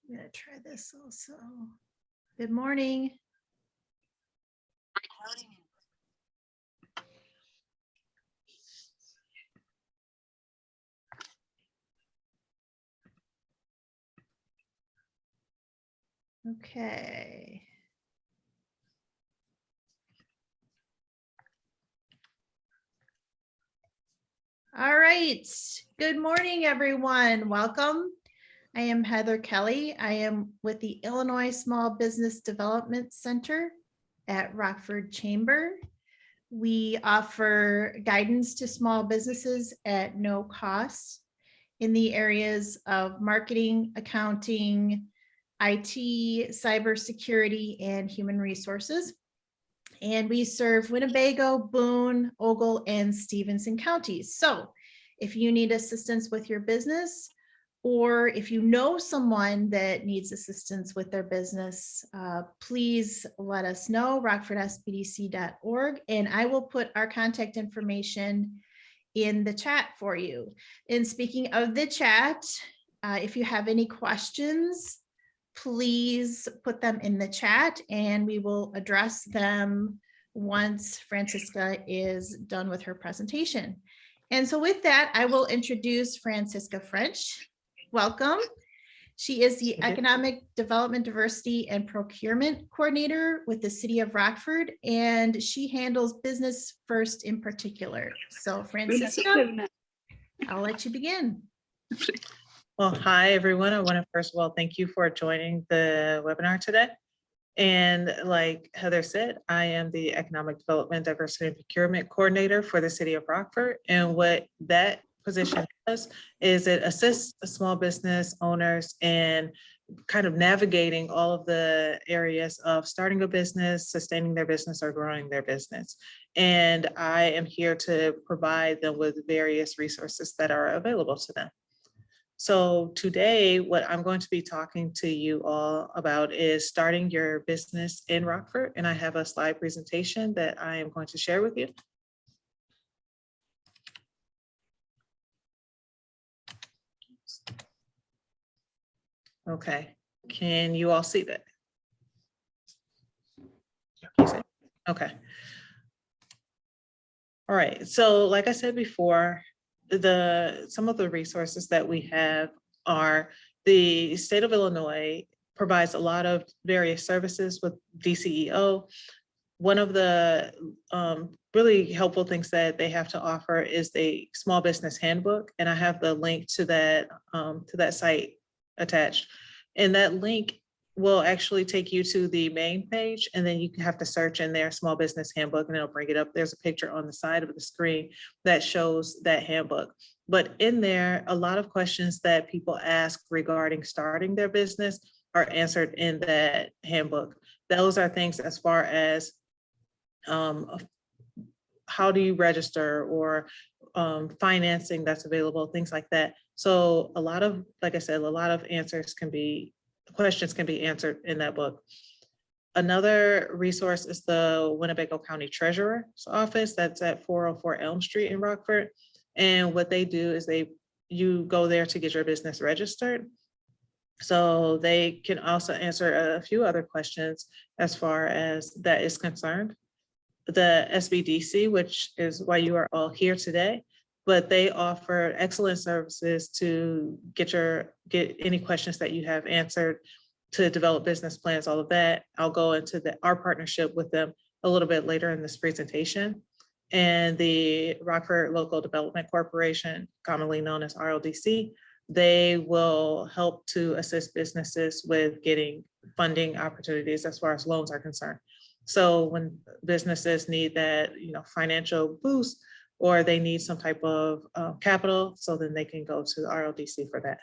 I'm gonna try this also. Good morning. Okay. All right. Good morning, everyone. Welcome. I am Heather Kelly. I am with the Illinois Small Business Development Center at Rockford Chamber. We offer guidance to small businesses at no cost in the areas of marketing, accounting, IT, cybersecurity, and human resources. And we serve Winnebago, Boone, Ogle, and Stevenson counties. So if you need assistance with your business, or if you know someone that needs assistance with their business, please let us know, rockfordsbdc.org, and I will put our contact information in the chat for you. And speaking of the chat, if you have any questions, please put them in the chat and we will address them once Francisca is done with her presentation. And so with that, I will introduce Francisca French. Welcome. She is the Economic Development, Diversity, and Procurement Coordinator with the City of Rockford, and she handles Business First in particular. So Francisca, I'll let you begin. Well, hi, everyone. I want to first of all, thank you for joining the webinar today. And like Heather said, I am the Economic Development, Diversity, and Procurement Coordinator for the City of Rockford. And what that position does is it assists small business owners in kind of navigating all of the areas of starting a business, sustaining their business, or growing their business. And I am here to provide them with various resources that are available to them. So today, what I'm going to be talking to you all about is starting your business in Rockford. And I have a slide presentation that I am going to share with you. Okay, can you all see that? Okay. All right, so like I said before, some of the resources that we have are the state of Illinois provides a lot of various services with DCEO. One of the really helpful things that they have to offer is a small business handbook, and I have the link to that site attached. And that link will actually take you to the main page, and then you have to search in there small business handbook and it'll bring it up. There's a picture on the side of the screen that shows that handbook. But in there, a lot of questions that people ask regarding starting their business are answered in that handbook. Those are things as far as how do you register, or financing that's available, things like that. So a lot of, like I said, a lot of questions can be answered in that book. Another resource is the Winnebago County Treasurer's Office. That's at 404 Elm Street in Rockford. And what they do is you go there to get your business registered. So they can also answer a few other questions as far as that is concerned. The SBDC, which is why you are all here today, but they offer excellent services to get any questions that you have answered, to develop business plans, all of that. I'll go into our partnership with them a little bit later in this presentation. And the Rockford Local Development Corporation, commonly known as RLDC, they will help to assist businesses with getting funding opportunities as far as loans are concerned. So when businesses need that, financial boost, or they need some type of capital, so then they can go to the RLDC for that.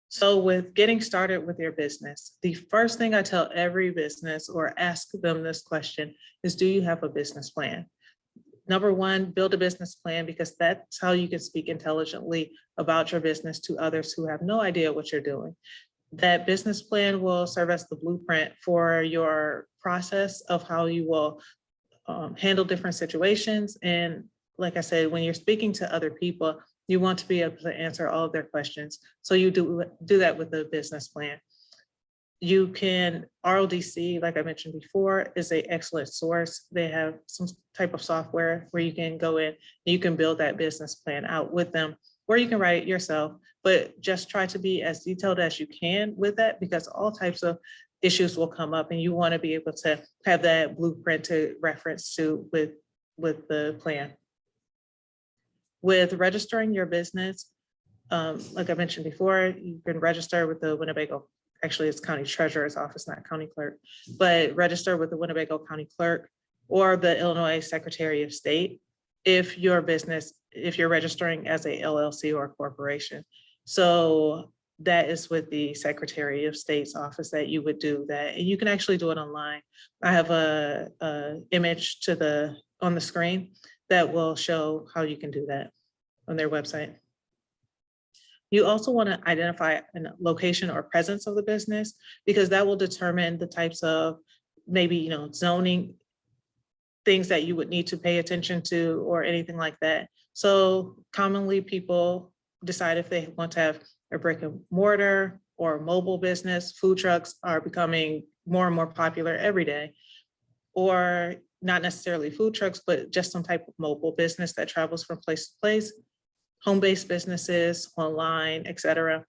So with getting started with your business, the first thing I tell every business or ask them this question is, do you have a business plan? Number one, build a business plan, because that's how you can speak intelligently about your business to others who have no idea what you're doing. That business plan will serve as the blueprint for your process of how you will handle different situations. And like I said, when you're speaking to other people, You want to be able to answer all of their questions. So you do that with the business plan. You can, RODC, like I mentioned before, is an excellent source. They have some type of software where you can go in and you can build that business plan out with them, or you can write it yourself, but just try to be as detailed as you can with that, because all types of issues will come up and you want to be able to have that blueprint to reference to with the plan. With registering your business, like I mentioned before, you can register with the Winnebago, actually it's County Treasurer's Office, not County Clerk, but register with the Winnebago County Clerk or the Illinois Secretary of State if your business, if you're registering as a LLC or a corporation. So that is with the Secretary of State's office that you would do that. And you can actually do it online. I have a image on the screen that will show how you can do that on their website. You also want to identify a location or presence of the business, because that will determine the types of maybe, zoning things that you would need to pay attention to or anything like that. So commonly people decide if they want to have a brick and mortar or mobile business. Food trucks are becoming more and more popular every day, or not necessarily food trucks, but just some type of mobile business that travels from place to place. Home-based businesses, online, etc.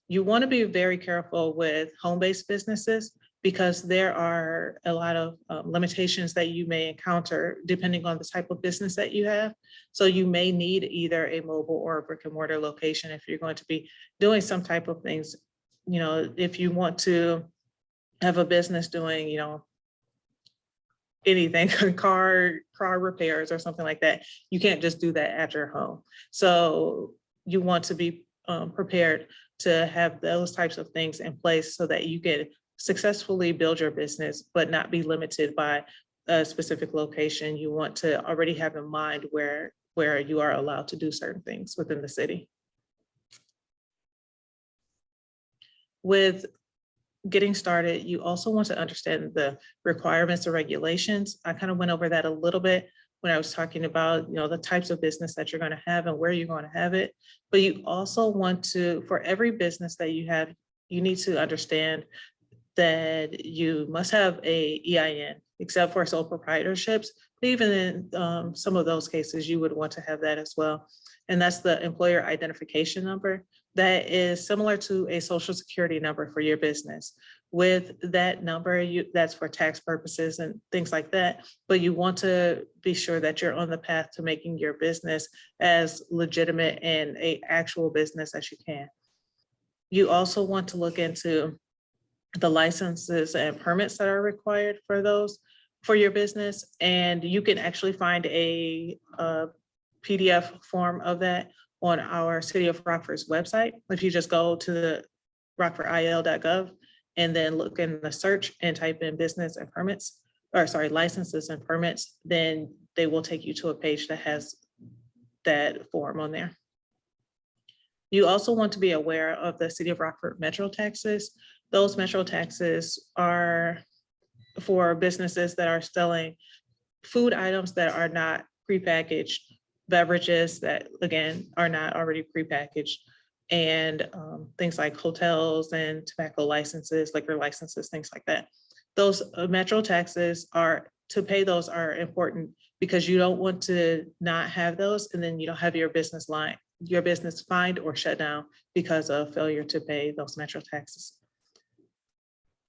You want to be very careful with home-based businesses because there are a lot of limitations that you may encounter depending on the type of business that you have. So you may need either a mobile or a brick and mortar location if you're going to be doing some type of things. If you want to have a business doing, anything, car repairs or something like that, you can't just do that at your home. So you want to be prepared to have those types of things in place so that you can successfully build your business, but not be limited by a specific location. You want to already have in mind where you are allowed to do certain things within the city. With getting started, you also want to understand the requirements and regulations. I kind of went over that a little bit when I was talking about, the types of business that you're going to have and where you're going to have it. But you also want to, for every business that you have, you need to understand that you must have a EIN, except for sole proprietorships. But even in some of those cases, you would want to have that as well. And that's the employer identification number. That is similar to a social security number for your business. With that number, that's for tax purposes and things like that. But you want to be sure that you're on the path to making your business as legitimate and an actual business as you can. You also want to look into the licenses and permits that are required for your business. And you can actually find a PDF form of that on our City of Rockford's website. If you just go to the rockfordil.gov and then look in the search and type in business and permits, licenses and permits, then they will take you to a page that has that form on there. You also want to be aware of the City of Rockford Metro taxes. Those Metro taxes are for businesses that are selling food items that are not prepackaged, beverages that, again, are not already prepackaged, and things like hotels and tobacco licenses, liquor licenses, things like that. Those Metro taxes to pay those are important because you don't want to not have those and then you don't have your business fined or shut down because of failure to pay those Metro taxes.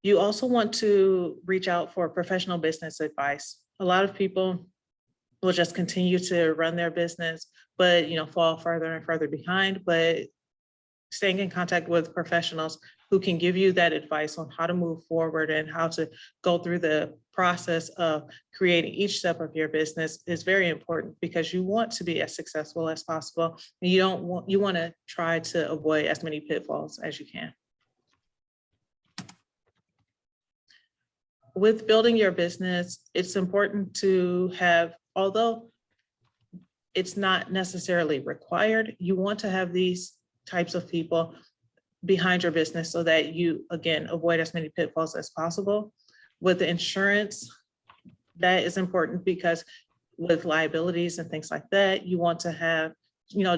You also want to reach out for professional business advice. A lot of people will just continue to run their business, but fall further and further behind. But staying in contact with professionals who can give you that advice on how to move forward and how to go through the process of creating each step of your business is very important, because you want to be as successful as possible. And you want to try to avoid as many pitfalls as you can. With building your business, it's important to have, although it's not necessarily required, you want to have these types of people behind your business so that you, again, avoid as many pitfalls as possible. With the insurance, that is important because with liabilities and things like that, you want to have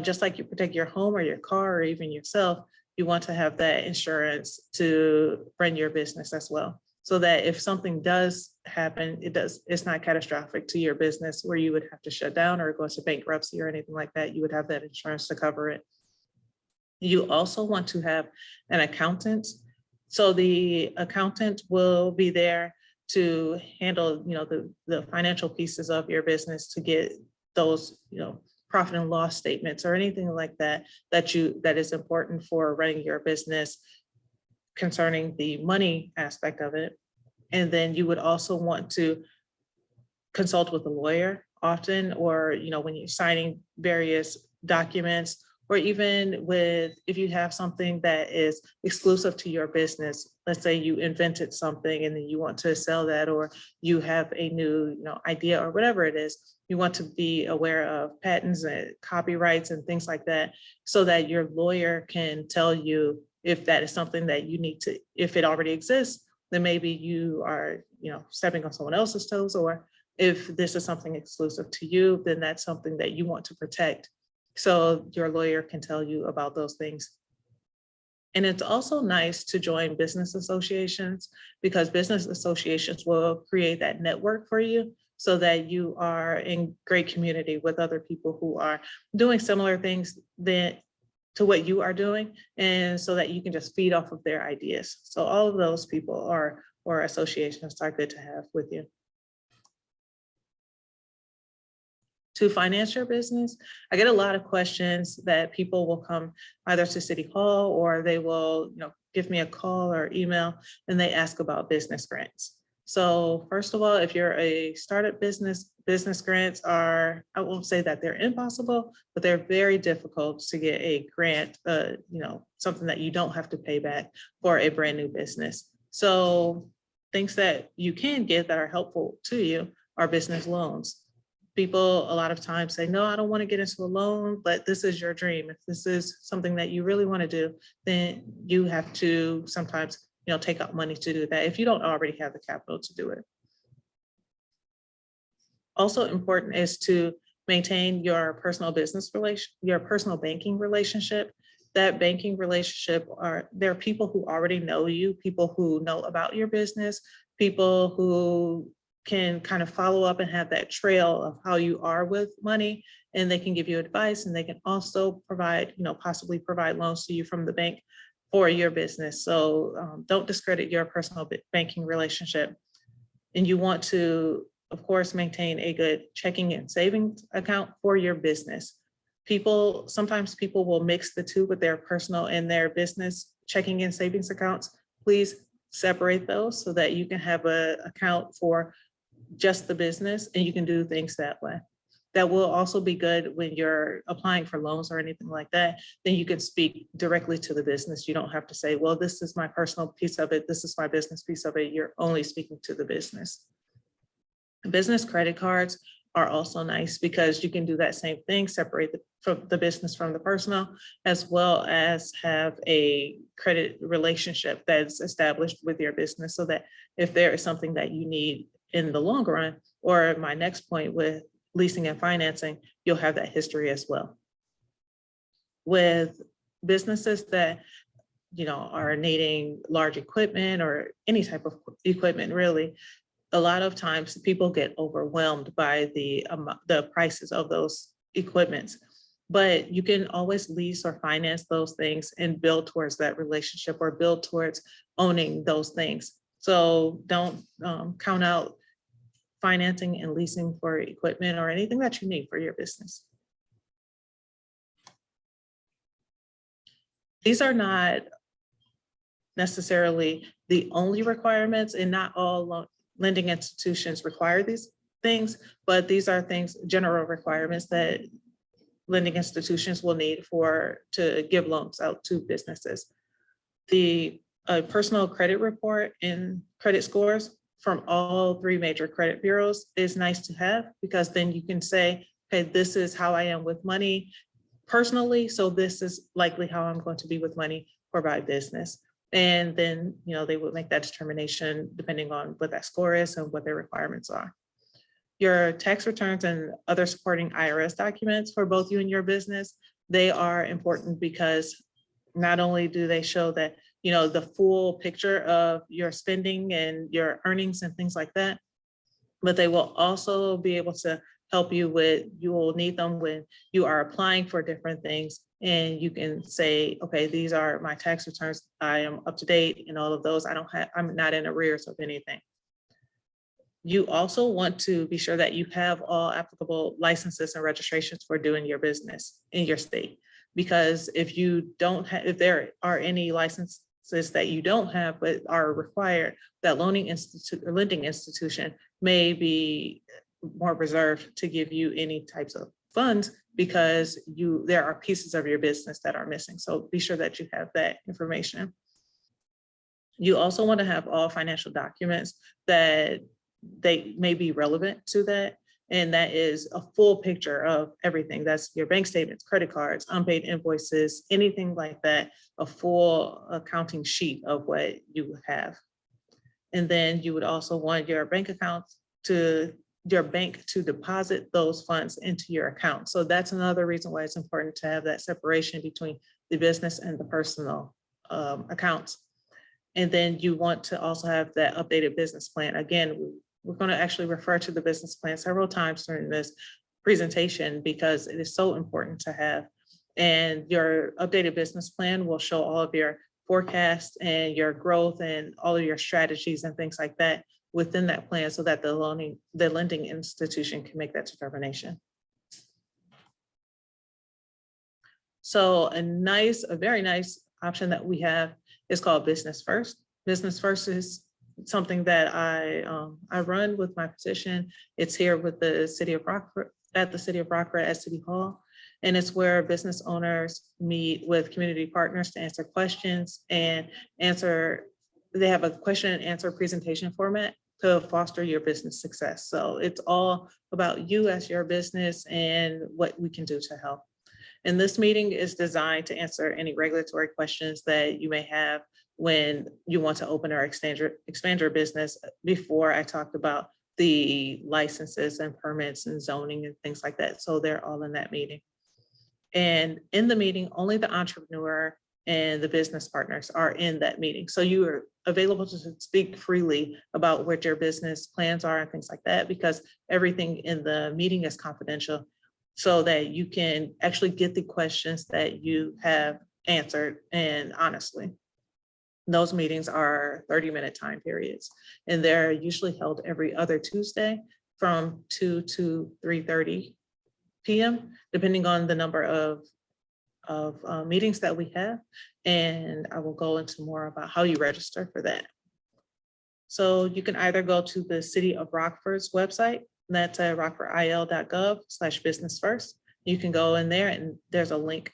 just like you protect your home or your car or even yourself, you want to have that insurance to run your business as well. So that if something does happen, it's not catastrophic to your business where you would have to shut down or go into bankruptcy or anything like that. You would have that insurance to cover it. You also want to have an accountant. So the accountant will be there to handle, the financial pieces of your business to get those, profit and loss statements or anything like that, that is important for running your business concerning the money aspect of it. And then you would also want to consult with a lawyer often, or, when you're signing various documents, or even if you have something that is exclusive to your business. Let's say you invented something and then you want to sell that, or you have a new, idea or whatever it is, you want to be aware of patents and copyrights and things like that, so that your lawyer can tell you if that is something that you need to, if it already exists, then maybe you are, stepping on someone else's toes, or if this is something exclusive to you, then that's something that you want to protect. So your lawyer can tell you about those things. And it's also nice to join business associations, because business associations will create that network for you so that you are in great community with other people who are doing similar things to what you are doing, and so that you can just feed off of their ideas. So all of those people or associations are good to have with you. To finance your business, I get a lot of questions that people will come either to City Hall, or they will, give me a call or email, and they ask about business grants. So first of all, if you're a startup business grants are, I won't say that they're impossible, but they're very difficult to get a grant, something that you don't have to pay back for a brand new business. So things that you can get that are helpful to you are business loans. People a lot of times say, no, I don't want to get into a loan, but this is your dream. If this is something that you really want to do, then you have to sometimes, take out money to do that if you don't already have the capital to do it. Also important is to maintain your personal banking relationship. That banking relationship there are people who already know you, people who know about your business, people who can kind of follow up and have that trail of how you are with money, and they can give you advice, and they can also provide, possibly provide loans to you from the bank for your business. So don't discredit your personal banking relationship. And you want to, of course, maintain a good checking and savings account for your business. Sometimes people will mix the two with their personal and their business checking and savings accounts. Please separate those so that you can have an account for just the business, and you can do things that way. That will also be good when you're applying for loans or anything like that. Then you can speak directly to the business. You don't have to say, well, this is my personal piece of it, this is my business piece of it. You're only speaking to the business. Business credit cards are also nice, because you can do that same thing, separate the business from the personal, as well as have a credit relationship that's established with your business, so that if there is something that you need in the long run, or my next point with leasing and financing, you'll have that history as well. With businesses that, are needing large equipment or any type of equipment, really, a lot of times people get overwhelmed by the prices of those equipments. But you can always lease or finance those things and build towards that relationship, or build towards owning those things. So don't count out financing and leasing for equipment or anything that you need for your business. These are not necessarily the only requirements, and not all lending institutions require these things, but these are general requirements that lending institutions will need to give loans out to businesses. The personal credit report and credit scores from all three major credit bureaus is nice to have, because then you can say, okay, this is how I am with money personally, so this is likely how I'm going to be with money for my business. And then, they would make that determination depending on what that score is and what their requirements are. Your tax returns and other supporting IRS documents for both you and your business, they are important because not only do they show that, the full picture of your spending and your earnings and things like that, but they will also be able to help you you will need them when you are applying for different things. And you can say, okay, these are my tax returns. I am up to date in all of those. I'm not in arrears of anything. You also want to be sure that you have all applicable licenses and registrations for doing your business in your state. Because if there are any licenses that you don't have but are required, that lending institution may be more reserved to give you any types of funds because there are pieces of your business that are missing. So be sure that you have that information. You also want to have all financial documents that they may be relevant to that. And that is a full picture of everything. That's your bank statements, credit cards, unpaid invoices, anything like that, a full accounting sheet of what you have. And then you would also want your bank to deposit those funds into your account. So that's another reason why it's important to have that separation between the business and the personal accounts. And then you want to also have that updated business plan. Again, we're going to actually refer to the business plan several times during this presentation because it is so important to have. And your updated business plan will show all of your forecasts and your growth and all of your strategies and things like that within that plan so that the lending institution can make that determination. So a very nice option that we have is called Business First. Business First is something that I run with my position. It's here with the City of Rockford, at the City of Rockford at City Hall. And it's where business owners meet with community partners to answer questions and they have a question and answer presentation format to foster your business success. So it's all about you as your business and what we can do to help. And this meeting is designed to answer any regulatory questions that you may have when you want to open or expand your business. Before I talked about the licenses and permits and zoning and things like that. So they're all in that meeting. And in the meeting, only the entrepreneur and the business partners are in that meeting. So you are available to speak freely about what your business plans are and things like that, because everything in the meeting is confidential so that you can actually get the questions that you have answered and honestly. Those meetings are 30-minute time periods, and they're usually held every other Tuesday from 2 to 3:30 p.m., depending on the number of meetings that we have. And I will go into more about how you register for that. So you can either go to the City of Rockford's website, that's at rockfordil.gov/business first. You can go in there and there's a link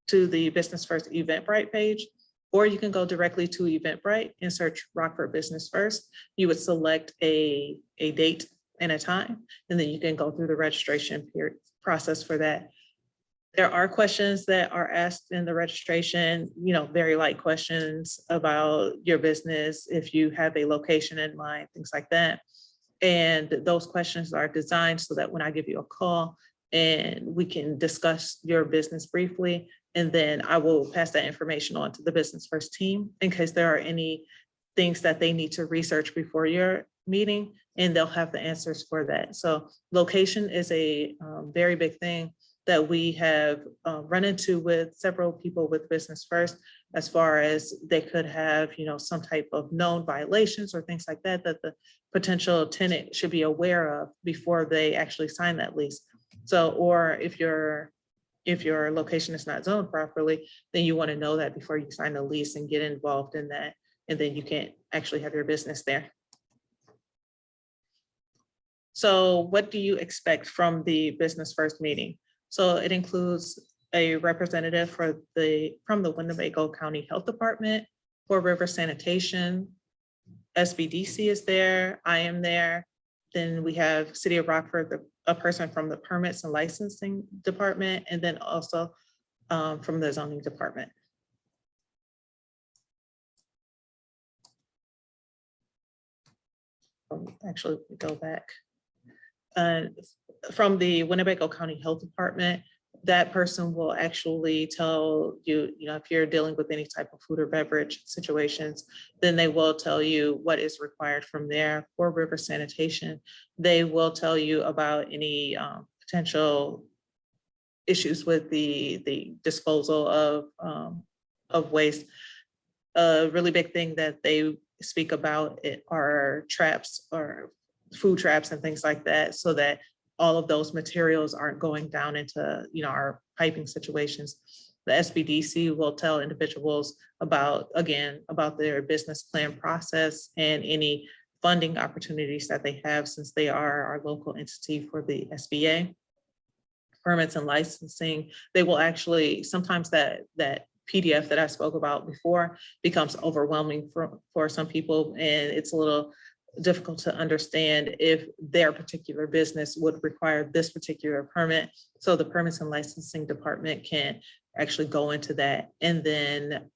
to the Business First Eventbrite page, or you can go directly to Eventbrite and search Rockford Business First. You would select a date and a time, and then you can go through the registration process for that. There are questions that are asked in the registration, very light questions about your business, if you have a location in mind, things like that. And those questions are designed so that when I give you a call and we can discuss your business briefly, and then I will pass that information on to the Business First team in case there are any things that they need to research before your meeting, and they'll have the answers for that. So location is a very big thing that we have run into with several people with Business First, as far as they could have, some type of known violations or things like that, that the potential tenant should be aware of before they actually sign that lease. So, or if your location is not zoned properly, then you want to know that before you sign the lease and get involved in that, and then you can't actually have your business there. So what do you expect from the Business First meeting? So it includes a representative from the Winnebago County Health Department, Fort River Sanitation, SBDC is there, I am there. Then we have City of Rockford, a person from the Permits and Licensing Department, and then also from the Zoning Department. Actually, we go back. from the Winnebago County Health Department, that person will actually tell you, if you're dealing with any type of food or beverage situations, then they will tell you what is required from there. For river sanitation, they will tell you about any potential issues with the disposal of waste. A really big thing that they speak about are traps or food traps and things like that, so that all of those materials aren't going down into, our piping situations. The SBDC will tell individuals about their business plan process and any funding opportunities that they have, since they are our local entity for the SBA. Permits and licensing, they will actually, sometimes that PDF that I spoke about before becomes overwhelming for some people, and it's a little difficult to understand if their particular business would require this particular permit. So the permits and licensing department can actually go into that. And then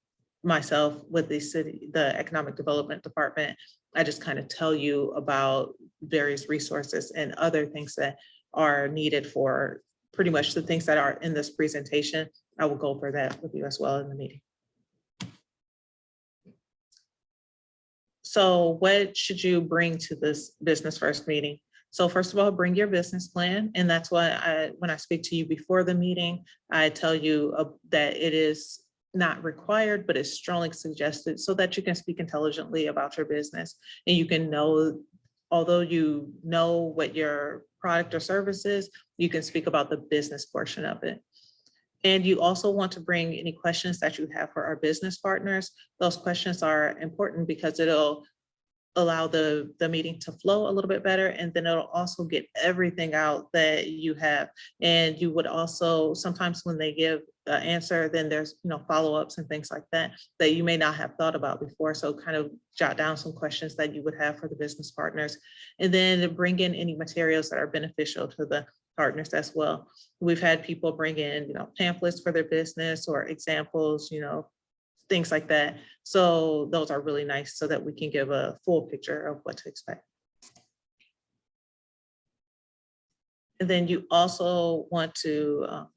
myself with the economic development department, I just kind of tell you about various resources and other things that are needed for pretty much the things that are in this presentation. I will go over that with you as well in the meeting. So what should you bring to this Business First meeting? So first of all, bring your business plan. And that's why when I speak to you before the meeting, I tell you that it is not required, but it's strongly suggested, so that you can speak intelligently about your business. And you can know, although you know what your product or service is, you can speak about the business portion of it. And you also want to bring any questions that you have for our business partners. Those questions are important because it'll allow the meeting to flow a little bit better, and then it'll also get everything out that you have. And you would also, sometimes when they give the answer, then there's follow-ups and things like that you may not have thought about before. So kind of jot down some questions that you would have for the business partners, and then bring in any materials that are beneficial to the partners as well. We've had people bring in pamphlets for their business or examples, things like that. So those are really nice, so that we can give a full picture of what to expect. And then you also want to,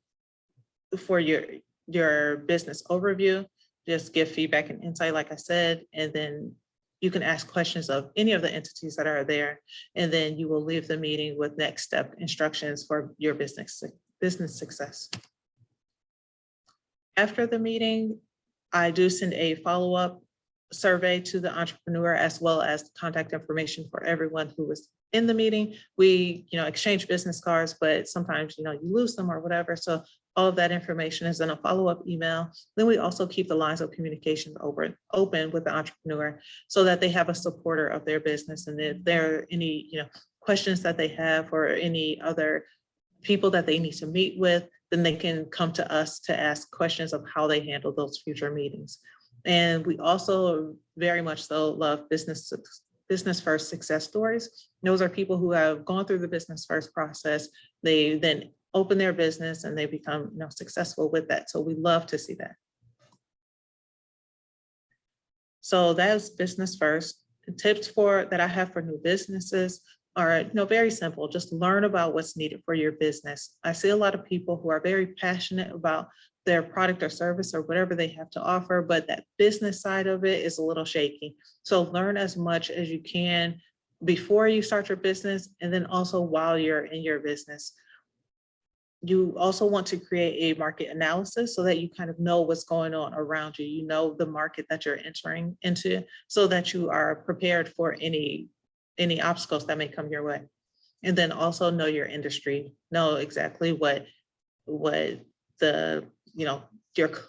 for your business overview, just give feedback and insight, like I said, and then you can ask questions of any of the entities that are there, and then you will leave the meeting with next step instructions for your business success. After the meeting, I do send a follow-up survey to the entrepreneur, as well as contact information for everyone who was in the meeting. We, exchange business cards, but sometimes, you lose them or whatever. So all of that information is in a follow-up email. Then we also keep the lines of communication open with the entrepreneur, so that they have a supporter of their business. And if there are any, questions that they have, or any other people that they need to meet with, then they can come to us to ask questions of how they handle those future meetings. And we also very much so love business first success stories. Those are people who have gone through the business first process. They then open their business and they become successful with that. So we love to see that. So that's business first. The tips that I have for new businesses are very simple. Just learn about what's needed for your business. I see a lot of people who are very passionate about their product or service or whatever they have to offer, but that business side of it is a little shaky. So learn as much as you can before you start your business, and then also while you're in your business. You also want to create a market analysis, so that you kind of know what's going on around you. You know the market that you're entering into, so that you are prepared for any obstacles that may come your way. And then also know your industry, know exactly who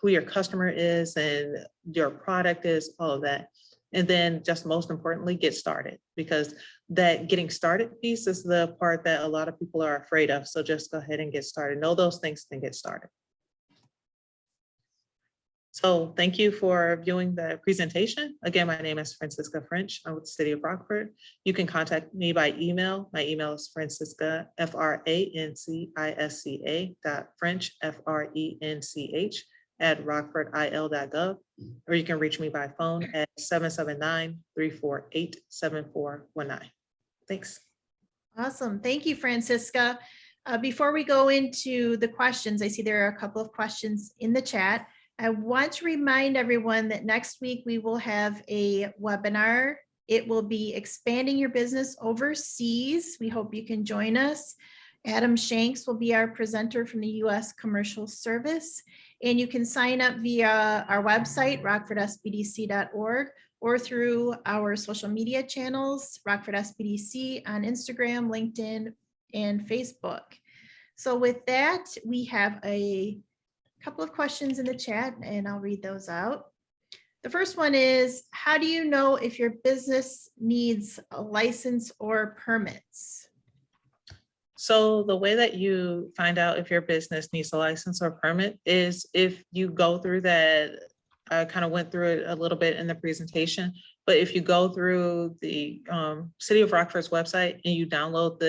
your customer is and your product is, all of that. And then just most importantly, get started, because that getting started piece is the part that a lot of people are afraid of. So just go ahead and get started. Know those things and get started. So thank you for viewing the presentation. Again, my name is Francisca French. I'm with the City of Rockford. You can contact me by email. My email is Francisca, FRANCISCA.French, FRENCH @rockfordil.gov, or you can reach me by phone at 779-348-7419. Thanks. Awesome. Thank you, Francisca. Before we go into the questions, I see there are a couple of questions in the chat. I want to remind everyone that next week we will have a webinar. It will be expanding your business overseas. We hope you can join us. Adam Shanks will be our presenter from the U.S. Commercial Service. And you can sign up via our website, rockfordsbdc.org, or through our social media channels, Rockford SBDC on Instagram, LinkedIn, and Facebook. So with that, we have a couple of questions in the chat, and I'll read those out. The first one is, how do you know if your business needs a license or permits? So the way that you find out if your business needs a license or permit is if you go through that. I kind of went through it a little bit in the presentation, but if you go through the City of Rockford's website and you download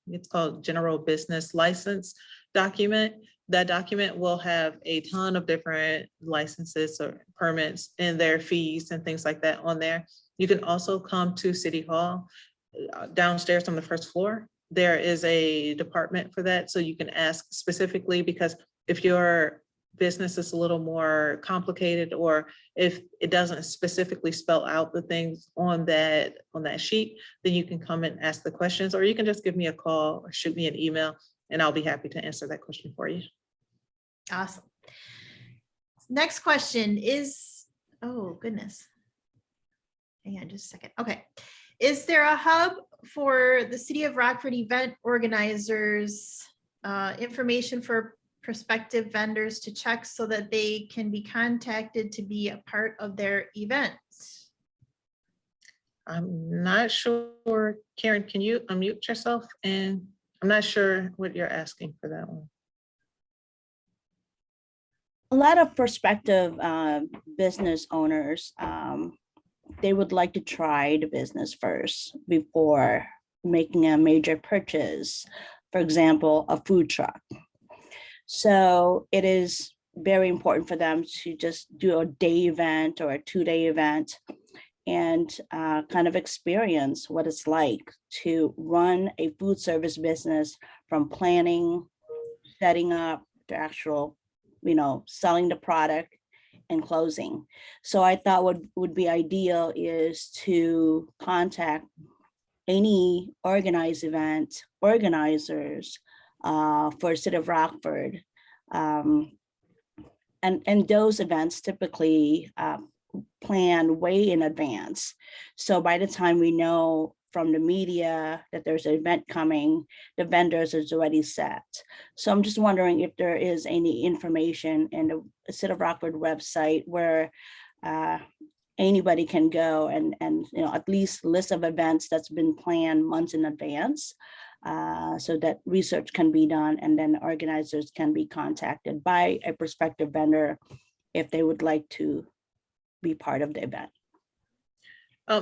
it's called General Business License document, that document will have a ton of different licenses or permits and their fees and things like that on there. You can also come to City Hall downstairs on the first floor. There is a department for that, so you can ask specifically, because if your business is a little more complicated, or if it doesn't specifically spell out the things on that sheet, then you can come and ask the questions, or you can just give me a call or shoot me an email, and I'll be happy to answer that question for you. Awesome. Next question is, oh goodness. Hang on just a second. Okay. Is there a hub for the City of Rockford event organizers, information for prospective vendors to check so that they can be contacted to be a part of their events? I'm not sure, Karen, can you unmute yourself? And I'm not sure what you're asking for that one. A lot of prospective business owners, they would like to try the business first before making a major purchase. For example, a food truck. So it is very important for them to just do a day event or a 2-day event and kind of experience what it's like to run a food service business, from planning, setting up, to actual, selling the product and closing. So I thought what would be ideal is to contact any organized event organizers for City of Rockford. And those events typically plan way in advance. So by the time we know from the media that there's an event coming, the vendors is already set. So I'm just wondering if there is any information in the City of Rockford website where anybody can go and at least list of events that's been planned months in advance, so that research can be done, and then organizers can be contacted by a prospective vendor if they would like to be part of the event.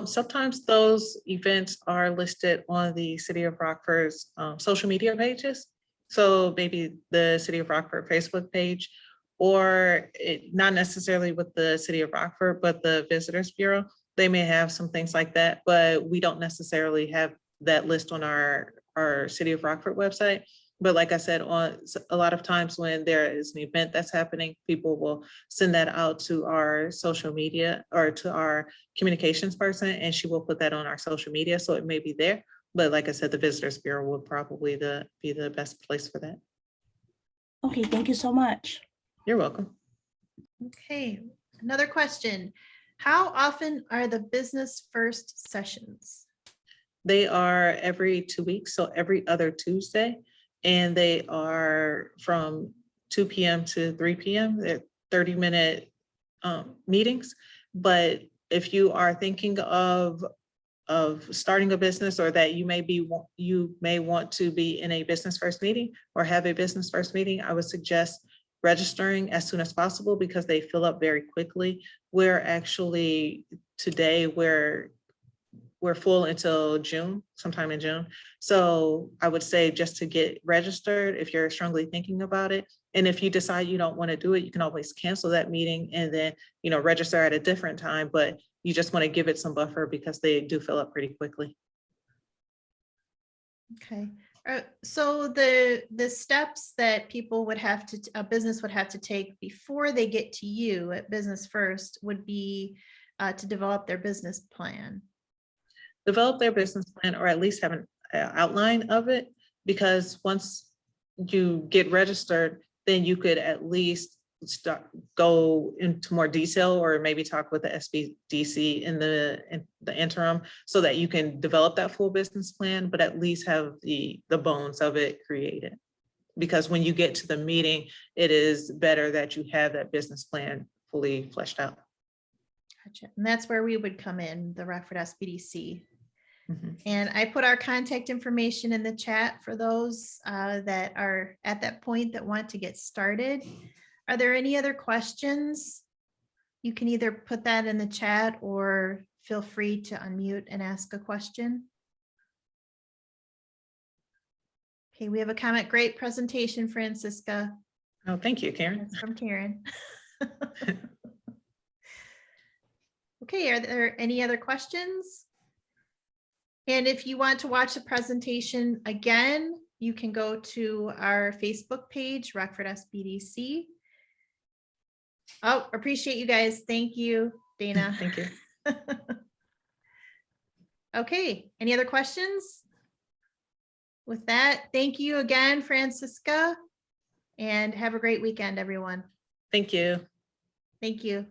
Sometimes those events are listed on the City of Rockford's social media pages. So maybe the City of Rockford Facebook page, or not necessarily with the City of Rockford, but the Visitors Bureau. They may have some things like that, but we don't necessarily have that list on our City of Rockford website. But like I said, on a lot of times when there is an event that's happening, people will send that out to our social media or to our communications person, and she will put that on our social media. So it may be there. But like I said, the Visitors Bureau would probably be the best place for that. Okay, thank you so much. You're welcome. Okay, another question. How often are the business first sessions? They are every 2 weeks, so every other Tuesday. And they are from 2 p.m. to 3 p.m. They're 30-minute meetings. But if you are thinking of starting a business, or that you may want to be in a business first meeting or have a business first meeting, I would suggest registering as soon as possible, because they fill up very quickly. We're actually today we're full until June, sometime in June. So I would say just to get registered if you're strongly thinking about it. And if you decide you don't want to do it, you can always cancel that meeting and then, register at a different time, but you just want to give it some buffer because they do fill up pretty quickly. Okay. So the steps that people would have to, a business would have to take before they get to you at Business First would be to develop their business plan. Develop their business plan, or at least have an outline of it, because once you get registered, then you could at least go into more detail, or maybe talk with the SBDC in the interim, so that you can develop that full business plan, but at least have the bones of it created. Because when you get to the meeting, it is better that you have that business plan fully fleshed out. Gotcha. And that's where we would come in, the Rockford SBDC. Mhm. And I put our contact information in the chat for those that are at that point that want to get started. Are there any other questions? You can either put that in the chat or feel free to unmute and ask a question. Okay, we have a comment. Great presentation, Francisca. Oh, thank you, Karen. That's from Karen. Okay, are there any other questions? And if you want to watch the presentation again, you can go to our Facebook page, Rockford SBDC. Oh, appreciate you guys. Thank you, Dana. Thank you. Okay, any other questions? With that, thank you again, Francisca, and have a great weekend, everyone. Thank you. Thank you.